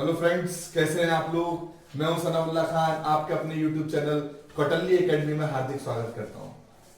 Hello friends, कैसे हैं आप लोग। मैं हूं सनाउल्लाह खान, आपके अपने यूट्यूब चैनल कौटिल्य एकेडमी में हार्दिक स्वागत करता हूं।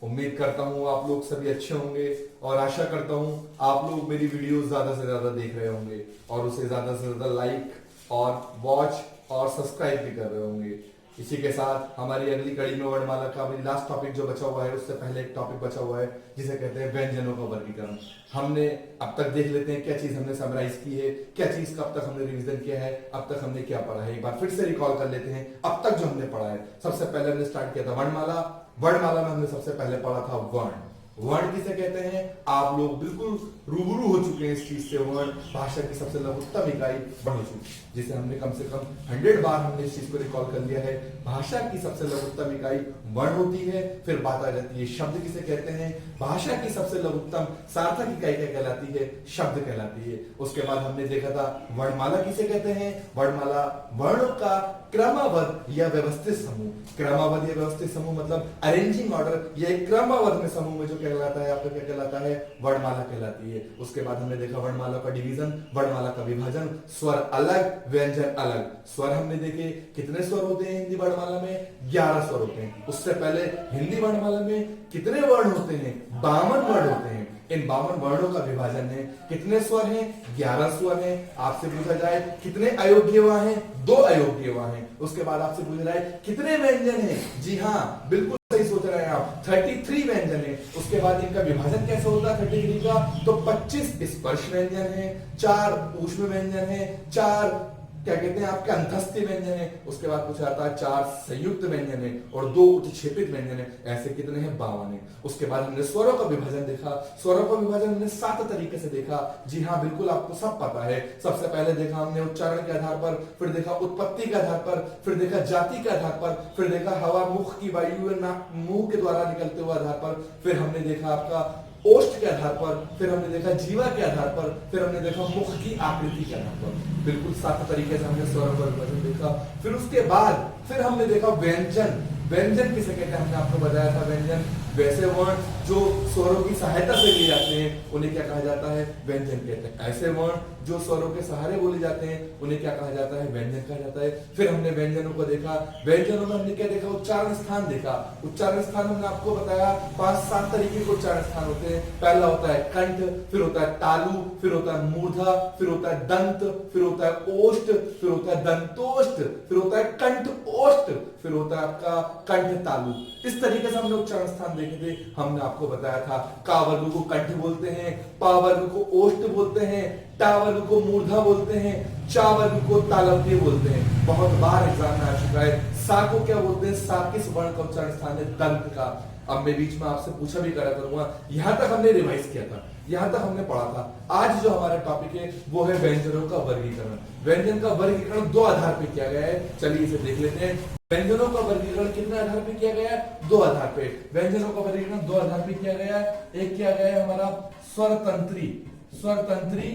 उम्मीद करता हूं आप लोग सभी अच्छे होंगे और आशा करता हूं आप लोग मेरी वीडियोस ज्यादा से ज्यादा देख रहे होंगे और उसे ज्यादा से ज्यादा लाइक और वॉच और सब्सक्राइब भी कर रहे होंगे। इसी के साथ हमारी अगली कड़ी में वर्णमाला का अभी लास्ट टॉपिक जो बचा हुआ है, उससे पहले एक टॉपिक बचा हुआ है जिसे कहते हैं व्यंजनों का वर्गीकरण। हमने अब तक देख लेते हैं क्या चीज हमने समराइज की है, क्या चीज का अब तक हमने रिवीजन किया है, अब तक हमने क्या पढ़ा है। एक बार फिर से रिकॉल कर लेते हैं अब तक जो हमने पढ़ा है। सबसे पहले हमने स्टार्ट किया था वर्णमाला। वर्णमाला में हमने सबसे पहले पढ़ा था वर्ण। वर्ण किसे कहते हैं, आप लोग बिल्कुल रूबरू हो चुके हैं इस चीज से। वर्ण भाषा की सबसे लघुत्तम इकाई वर्ण हो चुकी, जिसे हमने कम से कम 100 बार हमने इस चीज को रिकॉल कर लिया है। भाषा की सबसे लघुत्तम इकाई वर्ण होती है। फिर बात आ जाती है शब्द किसे कहते हैं। भाषा की सबसे लघुत्तम सार्थक इकाई क्या कहलाती है, शब्द कहलाती है। उसके बाद हमने देखा था वर्णमाला किसे कहते हैं। वर्णमाला वर्णों का क्रमबद्ध या व्यवस्थित समूह। क्रमबद्ध या व्यवस्थित समूह मतलब अरेंजिंग ऑर्डर, या एक क्रमबद्ध में समूह में जो कहलाता है आपका क्या कहलाता है, वर्णमाला कहलाती है। उसके बाद हमने देखा वर्णमाला का डिवीजन, वर्णमाला का विभाजन। स्वर अलग, व्यंजन अलग। स्वर हमने देखे कितने स्वर होते हैं हिंदी वर्णमाला में, 11 स्वर होते हैं। उससे पहले हिंदी वर्णमाला में कितने वर्ण होते हैं, 52 वर्ण होते हैं। इन 52 वर्णों का विभाजन है। कितने स्वर हैं, 11 स्वर हैं। आपसे पूछा जाए कितने अयोग्यवा हैं, 2 अयोग्यवा हैं। उसके बाद आपसे पूछा जाए कितने व्यंजन हैं, जी हाँ बिल्कुल सही सोच रहे हैं आप, 33 व्यंजन है। उसके बाद इनका विभाजन कैसे होता है 33 का, तो 25 स्पर्श व्यंजन है, 4 ऊष्म व्यंजन है, 4 क्या कहते हैं आपके अंतस्थ व्यंजन है। उसके बाद पूछा जाता है 4 संयुक्त व्यंजन है और 2 उत्क्षेपित व्यंजन है। ऐसे कितने हैं, 52 है। उसके बाद हमने स्वरों का विभाजन देखा। स्वरों का विभाजन हमने 7 तरीके से देखा। जी हाँ बिल्कुल आपको सब पता है। सबसे पहले देखा हमने उच्चारण के आधार पर, फिर देखा उत्पत्ति के आधार पर, फिर देखा जाति के आधार पर, फिर देखा हवा मुख की वायु मुंह के द्वारा निकलते हुए आधार पर, फिर हमने देखा आपका ओष्ठ के आधार पर, फिर हमने देखा जीवा के आधार पर, फिर हमने देखा मुख की आकृति के आधार पर। बिल्कुल 7 तरीके से हमने स्वर का विभाजन देखा। फिर उसके बाद फिर हमने देखा व्यंजन। व्यंजन किसे कहते हैं, हमने आपको बताया था व्यंजन वैसे वर्ण जो स्वरों की सहायता से लिए जाते हैं उन्हें क्या कहा जाता है, व्यंजन कहते हैं। ऐसे वर्ण जो स्वरों के सहारे बोले जाते हैं उन्हें क्या कहा जाता है, व्यंजन कहा जाता है। फिर हमने व्यंजनों को देखा। व्यंजनों में हमने क्या देखा, उच्चारण स्थान देखा। उच्चारण स्थान हमने आपको बताया 5-7 तरीके के उच्चारण स्थान होते हैं। पहला होता है कंठ, फिर होता है तालु, फिर होता है मूर्धा, फिर होता है दंत, फिर होता है ओष्ठ, फिर होता है दंतोष्ठ, फिर होता है कंठ ओष्ठ, फिर होता है आपका कंठ तालु। इस तरीके से हमने उच्चारण स्थान देखे थे। हमने आपको बताया था का वर्ग को कंठ बोलते हैं, पा वर्ग को ओष्ठ बोलते हैं, टा वर्ग को मूर्धा बोलते हैं, चा वर्ग को तालव्य बोलते हैं। बहुत बार एग्जाम में आ चुका है। सा को क्या बोलते हैं, सा किस वर्ण का उच्चारण स्थान है, दंत का। अब मैं बीच में आपसे पूछा भी करा करूंगा। यहां तक हमने रिवाइज किया था, यहां तक हमने पढ़ा था। आज जो हमारा टॉपिक है वो है व्यंजनों का वर्गीकरण। व्यंजन का वर्गीकरण 2 आधार पर किया गया है। चलिए इसे देख लेते हैं। व्यंजनों का वर्गीकरण कितने आधार पे किया गया है, 2 आधार पे। व्यंजनों का वर्गीकरण 2 आधार पे किया गया है। एक किया गया है हमारा स्वरतंत्री। स्वरतंत्री,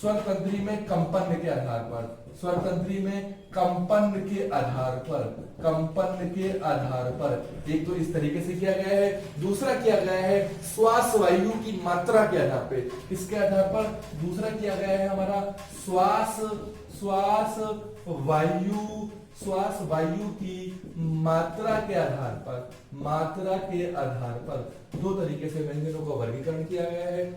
स्वरतंत्री में कंपन के आधार पर, स्वरतंत्री में कंपन के आधार पर, कंपन के आधार पर एक तो इस तरीके से किया गया है। दूसरा किया गया है श्वास वायु की मात्रा के आधार पे। किसके आधार पर, दूसरा किया गया है हमारा श्वास वायु, श्वास वायु की मात्रा के आधार पर, मात्रा के आधार पर 2 तरीके से व्यंजनों का वर्गीकरण किया गया है।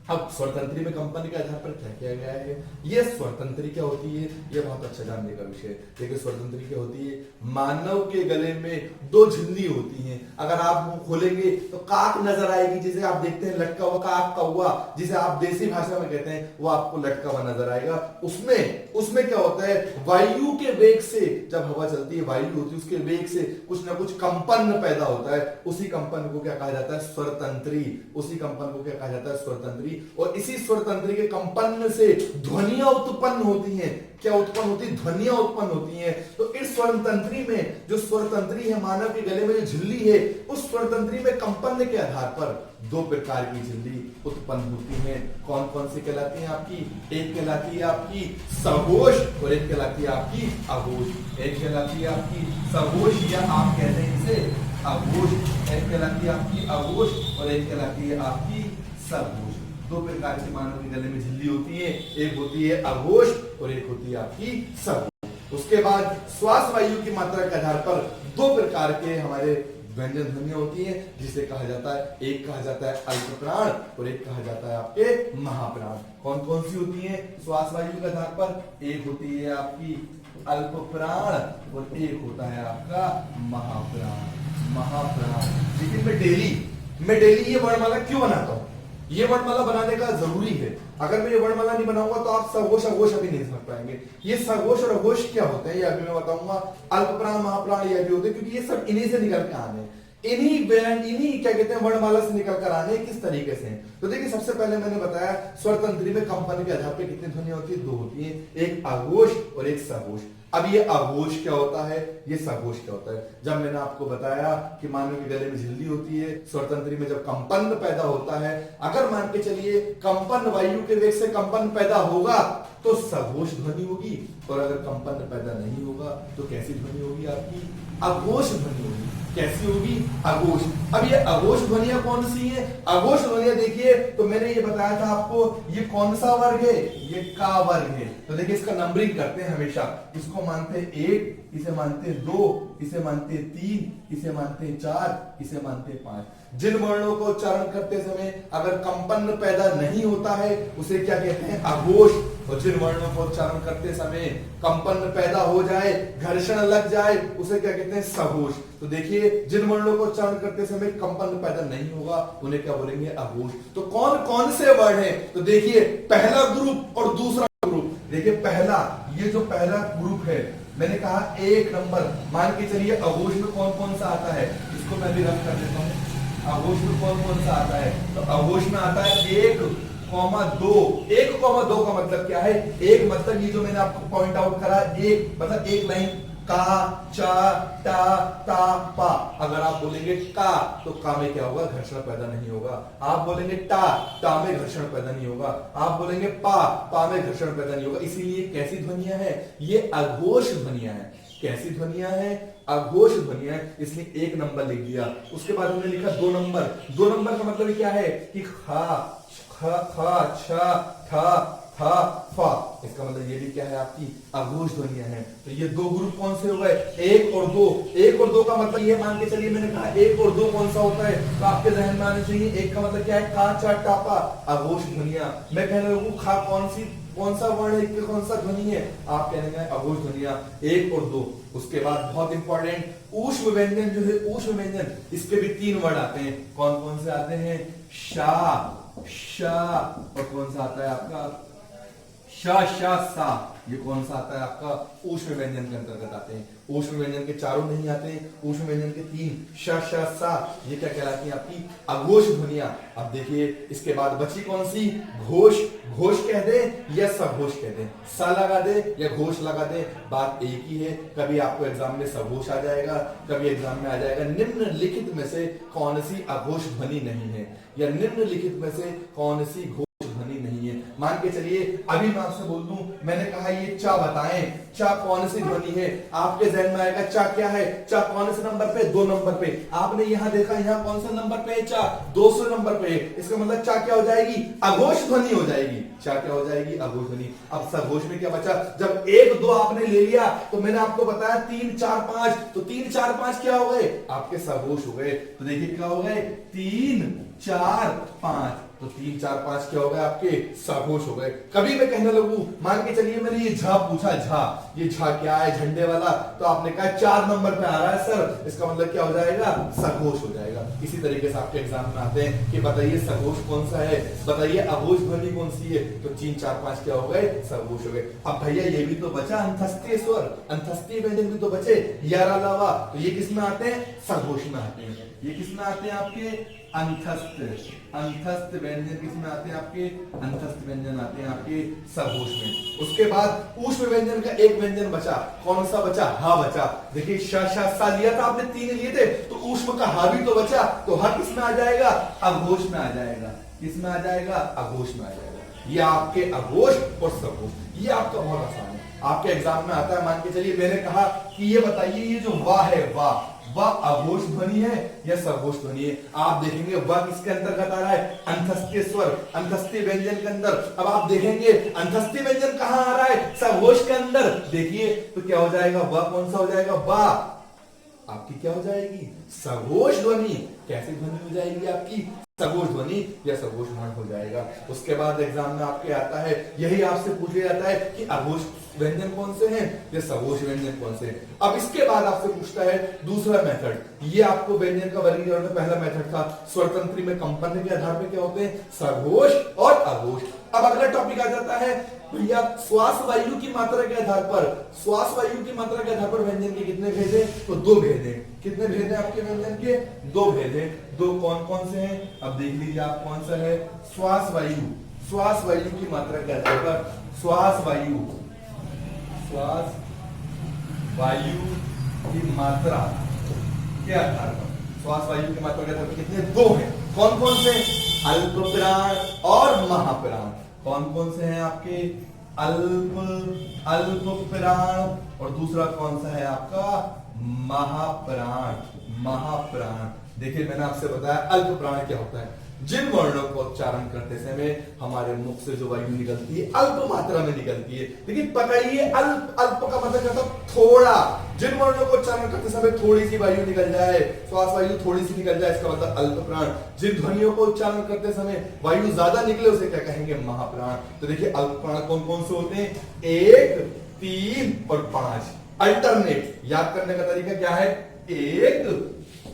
अब स्वरतंत्री में कंपन के आधार पर क्या किया गया है, ये स्वरतंत्री क्या होती है, ये बहुत अच्छा जानने का विषय है। देखिए स्वरतंत्री क्या होती है, मानव के गले में 2 झिल्ली होती हैं। अगर आप मुंह खोलेंगे तो काक नजर आएगी, जिसे आप देखते हैं लटका हुआ काक कौवा, जिसे आप देसी भाषा में कहते हैं, वो आपको लटका हुआ नजर आएगा। उसमें क्या होता है, वायु के वेग से, जब हवा चलती है वायु होती है, उसके वेग से कुछ ना कुछ कंपन पैदा होता है। उसी कंपन को क्या कहा जाता है, स्वरतंत्री। उसी कंपन को क्या कहा जाता है, स्वरतंत्री। और इसी स्वरतंत्री के कंपन से ध्वनियां उत्पन्न होती हैं। क्या उत्पन्न होती है, ध्वनियां उत्पन्न होती हैं। तो इस स्वरतंत्री में, जो स्वरतंत्री है मानव के गले में जो झिल्ली है, उस स्वरतंत्री में कंपन के आधार पर 2 प्रकार की झिल्ली उत्पन्न होती हैं। कौन कौन सी कहलाती है आपकी, एक कहलाती है आपकी सघोष और एक कहलाती है आपकी अघोष। एक कहलाती है आपकी सघोष या आप कहते हैं इसे अघोष, एक कहलाती है आपकी अघोष और एक कहलाती है आपकी सघोष। दो प्रकार की मानव के गले में झिल्ली होती है, एक होती है अघोष और एक होती है आपकी सघोष। उसके बाद श्वास वायु की मात्रा के आधार पर दो प्रकार के हमारे व्यंजन ध्वनियां होती हैं, जिसे कहा जाता है, एक कहा जाता है अल्प प्राण और एक कहा जाता है आपके महाप्राण। कौन कौन सी होती है श्वास वायु के आधार पर? एक होती है आपकी अल्प प्राण और एक होता है आपका महाप्राण। महाप्राण। लेकिन मैं डेली ये वर्णमाला क्यों बनाता हूं? ये वर्णमाला बनाने का जरूरी है। अगर मैं ये वर्णमाला नहीं बनाऊंगा तो आप सघोष अघोष अभी नहीं समझ पाएंगे। ये सघोष और अघोष क्या होते हैं ये अभी मैं बताऊंगा। अल्प प्राण महाप्राण ये भी होते हैं, क्योंकि ये सब इन्हीं से निकल के आने, इन्हीं क्या कहते हैं वर्णमाला से निकल कर आने। किस तरीके से? तो देखिए, सबसे पहले मैंने बताया स्वर तंत्री में कंपन के आधार पर कितनी ध्वनियां होती है? दो होती है, एक अघोष और एक सघोष। अब ये अघोष क्या होता है, ये सघोष क्या होता है? जब मैंने आपको बताया कि मानव के गले में झिल्ली होती है, स्वर तंत्री में जब कंपन पैदा होता है, अगर मान के चलिए कंपन वायु के वेग से कंपन पैदा होगा तो सघोष ध्वनि होगी, और अगर कंपन पैदा नहीं होगा तो कैसी ध्वनि होगी? आपकी अघोष ध्वनि होगी। कैसी होगी? अघोष। अब ये अघोष ध्वनियां कौन सी हैं? अघोष ध्वनियां देखिए, तो मैंने ये बताया था आपको, ये कौन सा वर्ग है? ये का वर्ग है। तो देखिए, इसका नंबरिंग करते हैं हमेशा। इसको मानते हैं 1, इसे मानते हैं 2, इसे मानते हैं 3, इसे मानते हैं 4, इसे मानते हैं 5। जिन वर्णों को उच्चारण करते समय अगर कंपन पैदा नहीं होता है उसे क्या कहते हैं? अघोष। और जिन वर्णों को उच्चारण करते समय कंपन पैदा हो जाए, घर्षण लग जाए, उसे क्या कहते हैं? सघोष। तो देखिए, जिन वर्णों को उच्चारण करते समय कंपन पैदा नहीं होगा उन्हें क्या बोलेंगे? अघोष। तो कौन कौन से वर्ण हैं? तो देखिए, पहला ग्रुप और दूसरा ग्रुप। देखिए, पहला, ये जो पहला ग्रुप है, मैंने कहा 1 नंबर, मान के चलिए अघोष में कौन कौन सा आता है, इसको मैं भी रख कर देता हूं। अघोष में कौन कौन सा आता है? तो अघोष में आता है 1,2। 1,2 का मतलब क्या है? एक मतलब ये जो मैंने आपको पॉइंट आउट करा, एक मतलब एक लाइन, का, चा, टा, ता, पा। अगर आप बोलेंगे का तो का में क्या होगा? घर्षण पैदा नहीं होगा। आप बोलेंगे टा में घर्षण पैदा नहीं होगा। आप बोलेंगे पा में घर्षण पैदा नहीं होगा। इसीलिए कैसी ध्वनियां हैं? ये अघोष ध्वनियां हैं। कैसी ध्वनियां हैं? अघोष ध्वनियां। इसलिए 1 नंबर लिख दिया। उसके बाद हमने लिखा 2 नंबर। 2 नंबर का मतलब क्या है? कि खा, छ, था, फा। इसका मतलब ये भी क्या है? आपकी अघोष ध्वनियां हैं। तो ये 2 ग्रुप कौन से हो गए? 1 और 2। 1 और 2 का मतलब ये मान के चलिए, मैंने कहा 1 और 2 कौन सा होता है? तो आपके जहन में आने चाहिए 1 का मतलब क्या है? का, चा, टा, पा, अघोष ध्वनियां। मैं कहने लगूं खा कौन सा वर्ण है, कौन सा ध्वनि है? आप कहेंगे अघोष ध्वनियां 1 और 2। उसके बाद बहुत इंपॉर्टेंट ऊष्म व्यंजन जो है, ऊष्म व्यंजन, इसके भी 3 वर्ड आते हैं। कौन कौन से आते हैं? शा, शा, और कौन सा आता है आपका? शा, शा, सा। ये कौन सा आता है आपका? ऊष्म व्यंजन के अंतर्गत आते हैं। ऊष्म व्यंजन के चारों नहीं आते हैं, ऊष्म व्यंजन के 3, श, श, सा। ये क्या कहलाती है? आपकी अघोष ध्वनियां। अब देखिए, इसके बाद बची कौन सी? घोष। घोष कह दे या सघोष कह दे, सा लगा दे या घोष लगा दे, बात एक ही है। कभी आपको एग्जाम में सघोष आ जाएगा, कभी एग्जाम में आ जाएगा निम्नलिखित में से कौन सी अघोष ध्वनि नहीं है, या निम्नलिखित में से कौन सी घोष ध्वनि नहीं है। मान के चलिए, अभी मैं आपसे बोल दूं, मैंने कहा ये चा बताएं, चा कौन सी ध्वनि है? आपके जहन में आएगा चा क्या है? चा कौन से नंबर पे? 2 नंबर पे। आपने यहां देखा, यहां कौन सा नंबर पे है? चा 200 नंबर पे है। इसका मतलब चा क्या हो जाएगी? अघोष ध्वनि हो जाएगी। चा क्या हो जाएगी? अघोष ध्वनि। अब सघोष में क्या बचा? जब 1, 2 आपने ले लिया तो मैंने आपको बताया 3, 4, 5, तो 3, 4, 5 क्या हो गए? आपके सघोष हो गए। तो देखिए क्या हो गए? 3, 4, 5। तो 3, 4, 5 क्या हो गए? आपके सघोष हो गए। कभी मैं कहने लगूं, मान के चलिए मैंने ये झा पूछा, झा, ये झा क्या है? झंडे वाला। तो आपने कहा 4 नंबर पे आ रहा है सर, इसका मतलब क्या हो जाएगा? सघोष हो जाएगा। इसी तरीके से आपके एग्जाम में आते हैं कि बताइए सघोष कौन सा है, बताइए अघोष ध्वनि कौन सी है। तो 3, 4, 5 क्या हो गए? सघोष हो गए। अब भैया ये भी तो बचा अंतस्तीय स्वर, अंतस्तीय व्यंजन भी तो बचे, यारा लावा। तो ये किस में आते हैं? सघोष में आते हैं। ये किस में आते हैं? आपके अंतस्थ। अंतस्थ व्यंजन किस में आते हैं? आपके अंतस्थ व्यंजन आते हैं आपके सघोष में। उसके बाद ऊष्म व्यंजन का एक व्यंजन बचा। कौन सा बचा? हा बचा। देखिए, श, श, सा लिया था आपने, 3 लिए थे, तो ऊष्म का हा भी तो बचा। तो हा किस में आ जाएगा? अघोष में आ जाएगा। किस में आ जाएगा? अघोष में आ जाएगा। ये आपके अघोष और सघोष। ये आपका बहुत आसान है, आपके एग्जाम में आता है। मान के चलिए मैंने कहा कि ये बताइए, ये जो वाह है, वाह, वह अघोष ध्वनि है या सघोष ध्वनि है? आप देखेंगे वह किसके अंतर्गत आ रहा है? अंतस्थित स्वर, अंतस्थित व्यंजन के अंदर। अब आप देखेंगे अंतस्थित व्यंजन कहां आ रहा है? सघोष के अंदर। देखिए तो क्या हो जाएगा? वह कौन सा हो जाएगा? बा आपकी क्या हो जाएगी? सघोष ध्वनि। कैसी ध्वनि हो जाएगी आपकी? सघोष ध्वनि या सघोष वर्ण हो जाएगा। उसके बाद एग्जाम में आपके आता है, यही आपसे पूछा जाता है कि अघोष व्यंजन कौन से हैं या सघोष व्यंजन कौन से हैं। अब इसके बाद आपसे पूछता है दूसरा मेथड। ये आपको व्यंजन का वर्गीकरण में पहला मेथड था। स्वरतंत्री में कंपन के आधार पर क्या होते हैं? सघोष और अघोष। अब अगला टॉपिक आ जाता है भैया श्वास वायु की मात्रा के आधार पर। श्वास वायु की मात्रा के आधार पर व्यंजन के कितने भेद हैं? तो दो भेद हैं। कितने भेद हैं आपके व्यंजन के? दो भेद हैं। दो कौन कौन से हैं? अब देख लीजिए आप कौन सा है? श्वास वायु। श्वास वायु की मात्रा के आधार पर श्वास वायु, श्वास वायु की मात्रा के आधार पर, श्वास वायु की मात्रा के आधार पर कितने? दो हैं। कौन कौन से? अल्प प्राण और महाप्राण। कौन कौन से हैं आपके? अल्प प्राण और दूसरा कौन सा है आपका? महाप्राण। महाप्राण। देखिए मैंने आपसे बताया अल्प प्राण क्या होता है। जिन वर्णों का उच्चारण करते समय हमारे मुख से जो वायु निकलती है अल्प मात्रा में निकलती है। लेकिन पकड़िए अल्प, अल्प का मतलब क्या होता है? थोड़ा। जिन वर्णों को उच्चारण करते समय थोड़ी सी वायु निकल जाए, श्वास वायु थोड़ी सी निकल जाए, इसका मतलब अल्प प्राण। जिन ध्वनियों को उच्चारण करते समय वायु ज्यादा निकले उसे क्या कहेंगे? महाप्राण। तो देखिए अल्प प्राण कौन कौन से होते हैं? 1, 3 और 5। अल्टरनेट याद करने का तरीका क्या है? 1,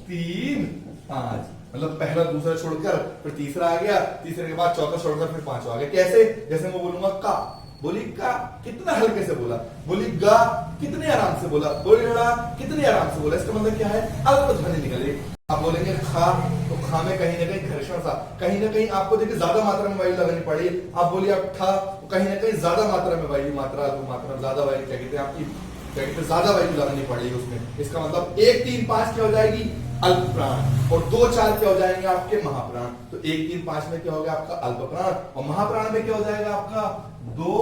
3, 5। मतलब पहला दूसरा छोड़कर फिर तीसरा आ गया, तीसरे के बाद चौथा छोड़कर फिर पांचवा आ गया। कैसे? जैसे मैं बोलूंगा का, बोली का कितना हल्के से बोला, बोली गा कितने आराम से बोला, बोली ड़ा कितने आराम से बोला। इसका मतलब क्या है? अल्प ध्वनि निकले। आप बोलेंगे खा, तो खा में कहीं ना कहीं घर्षण सा, कहीं ना कहीं आपको देखिए ज्यादा मात्रा में वायु लगानी पड़ी। आप बोलिए आप ठा, तो कहीं ना कहीं ज्यादा मात्रा में वायु, मात्रा अल्प मात्रा में ज्यादा वायु क्या कहते हैं आपकी, क्या कहते हैं ज्यादा वायु लगानी पड़ेगी उसमें। इसका मतलब 1, 3, 5 क्या हो जाएगी? अल्प प्राण। और 2, 4 क्या हो जाएंगे आपके? महाप्राण। तो 1, 3, 5 में क्या होगा आपका? अल्प प्राण। और महाप्राण में क्या हो जाएगा आपका? 2,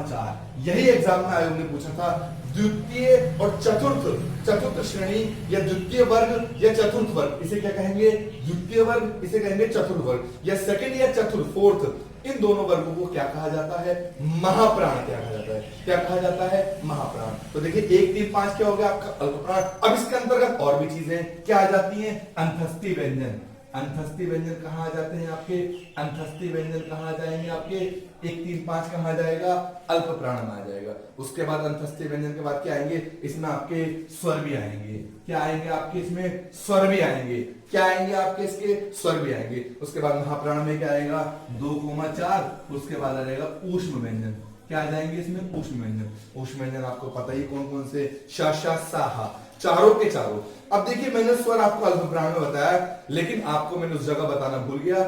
4। यही एग्जाम में आयोग ने पूछा था। द्वितीय और चतुर्थ श्रेणी या द्वितीय वर्ग या चतुर्थ वर्ग, इसे क्या कहेंगे? द्वितीय वर्ग, इसे कहेंगे चतुर्थ वर्ग। या सेकंड या चतुर्थ, फोर्थ, इन दोनों वर्गों को क्या कहा जाता है? महाप्राण। क्या कहा जाता है? क्या कहा जाता है? महाप्राण। तो देखिए 1, 3, 5 क्या हो गया आपका? अल्प प्राण। अब इसके अंतर्गत और भी चीजें क्या आ जाती हैं? अंतस्थी व्यंजन। अंतस्थी व्यंजन कहाँ आ जाते हैं आपके? अंतस्थी व्यंजन कहाँ आ जाएंगे आपके? 1, 3, 5 कहाँ आ जाएगा? अल्प प्राण में आ जाएगा। उसके बाद अंतस्थी व्यंजन के बाद क्या आएंगे? इसमें आपके स्वर भी आएंगे। क्या आएंगे आपके? इसमें स्वर भी आएंगे। क्या आएंगे आपके? इसके स्वर भी आएंगे। उसके बाद महाप्राण में क्या आएगा? 2, 4। उसके बाद आ जाएगा ऊष्म व्यंजन। क्या आ जाएंगे इसमें? ऊष्म व्यंजन। ऊष्म व्यंजन आपको पता ही कौन कौन से? श, श, सा, हा, चारों के चारों। अब देखिए मैंने स्वर आपको अल्प प्राण में बताया, लेकिन आपको मैंने उस जगह बताना भूल गया,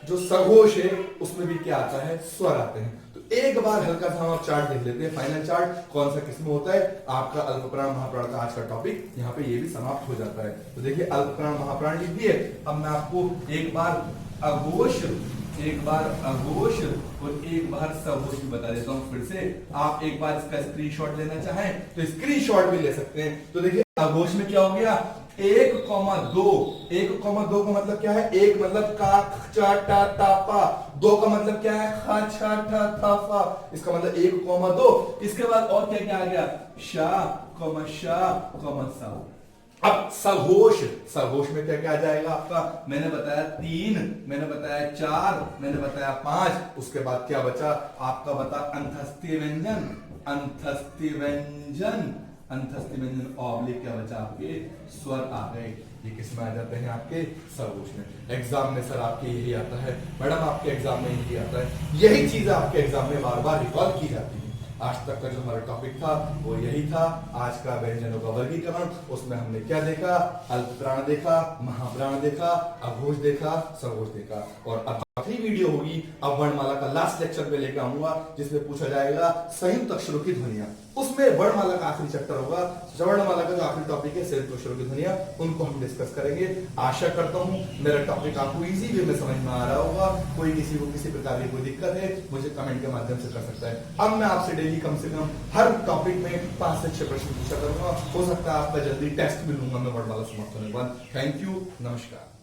जो सघोष है उसमें भी क्या आता है? स्वर आते हैं। तो एक बार हल्का सा हम चार्ट देख लेते हैं, फाइनल चार्ट कौन सा किसमें होता है। आपका अल्प प्राण महाप्राण का आज का टॉपिक यहाँ पे ये भी समाप्त हो जाता है। तो देखिए अल्प प्राण महाप्राण लिख दिए। अब मैं आपको एक बार अघोष, एक बार अघोष और एक बार सघोष भी बता देता हूं फिर से। आप एक बार इसका स्क्रीनशॉट लेना चाहें तो स्क्रीनशॉट भी ले सकते हैं। तो देखिए अघोष में क्या हो गया? 1,2। 1,2 का मतलब क्या है? 1 मतलब का, चा, टा, ता, पा। 2 का मतलब क्या है? खा, छा, ठा, था, फा। इसका मतलब 1,2। इसके बाद और क्या क्या आ गया? शा, सा। अब सघोष, सघोष में क्या क्या आ जाएगा आपका? मैंने बताया 3, मैंने बताया 4, मैंने बताया 5। उसके बाद क्या बचा आपका? बता अंतस्थी व्यंजन। अंतस्थी व्यंजन, अंतस्थी व्यंजन ऑब्लिक क्या बचा? आपके स्वर आ गए। ये किसमें आ जाते हैं? आपके सघोष में। एग्जाम में सर आपके यही आता है, मैडम आपके एग्जाम में यही आता है। यही चीज आपके एग्जाम में बार बार रिकॉल की जाती है। आज तक का जो हमारा टॉपिक था वो यही था। आज का व्यंजनों का वर्गीकरण, उसमें हमने क्या देखा? अल्प प्राण देखा, महाप्राण देखा, अघोष देखा, सघोष देखा। और अब आखिरी वीडियो होगी अब वर्णमाला का लास्ट लेक्चर में लेकर आऊंगा जिसमें पूछा जाएगा संयुक्त अक्षरों की ध्वनियां। उसमें वर्णमाला का आखिरी चैप्टर होगा, वर्णमाला का जो आखिरी टॉपिक है संयुक्त अक्षरों की ध्वनियां, उनको हम डिस्कस करेंगे। आशा करता हूं मेरा टॉपिक आपको इजी वे में समझ में आ रहा होगा। कोई किसी को किसी प्रकार की कोई दिक्कत है मुझे कमेंट के माध्यम से कर सकता है। अब मैं आपसे डेली कम से कम हर टॉपिक में 5 से 6 प्रश्न पूछा करूंगा। हो सकता है आपका जल्दी टेस्ट भी लूंगा मैं वर्णमाला समाप्त होने के बाद। थैंक यू, नमस्कार।